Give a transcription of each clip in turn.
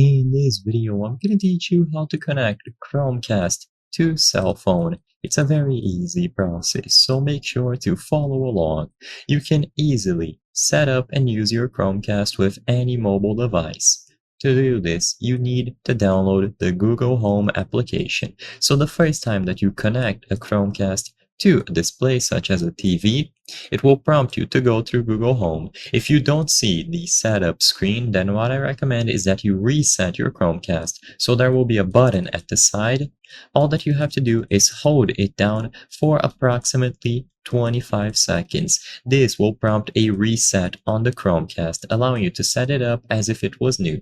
In this video, I'm going to teach you how to connect Chromecast to cell phone. It's a very easy process, so make sure to follow along. You can easily set up and use your Chromecast with any mobile device. To do this, you need to download the Google Home application. So the first time that you connect a Chromecast to a display such as a TV, it will prompt you to go through Google Home. If you don't see the setup screen, then what I recommend is that you reset your Chromecast. So there will be a button at the side. All that you have to do is hold it down for approximately 25 seconds. This will prompt a reset on the Chromecast, allowing you to set it up as if it was new.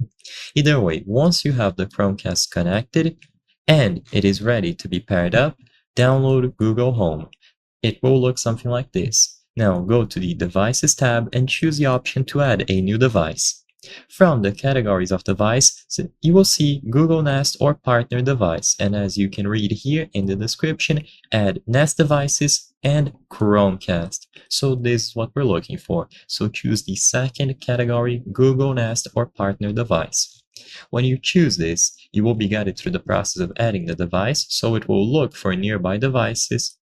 Either way, once you have the Chromecast connected and it is ready to be paired up, download Google Home. It will look something like this. Now go to the Devices tab and choose the option to add a new device. From the categories of device, you will see Google Nest or Partner Device, and as you can read here in the description, add Nest devices and Chromecast. So this is what we're looking for. So choose the second category, Google Nest or Partner Device. When you choose this, you will be guided through the process of adding the device, so it will look for nearby devices,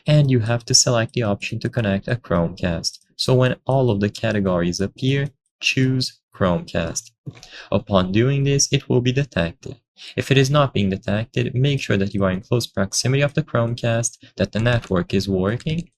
and you have to select the option to connect a Chromecast. So when all of the categories appear, choose Chromecast. Upon doing this, it will be detected. If it is not being detected, make sure that you are in close proximity of the Chromecast, that the network is working,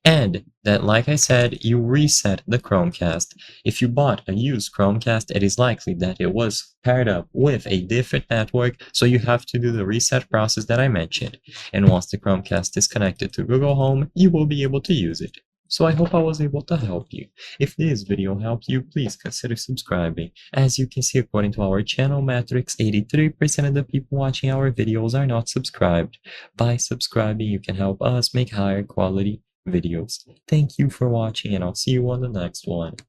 and that, like I said, you reset the Chromecast. If you bought a used Chromecast, it is likely that it was paired up with a different network, so you have to do the reset process that I mentioned. And once the Chromecast is connected to Google Home, you will be able to use it. So I hope I was able to help you. If this video helped you, please consider subscribing. As you can see, according to our channel metrics, 83% of the people watching our videos are not subscribed. By subscribing, you can help us make higher quality videos. Thank you for watching, and I'll see you on the next one.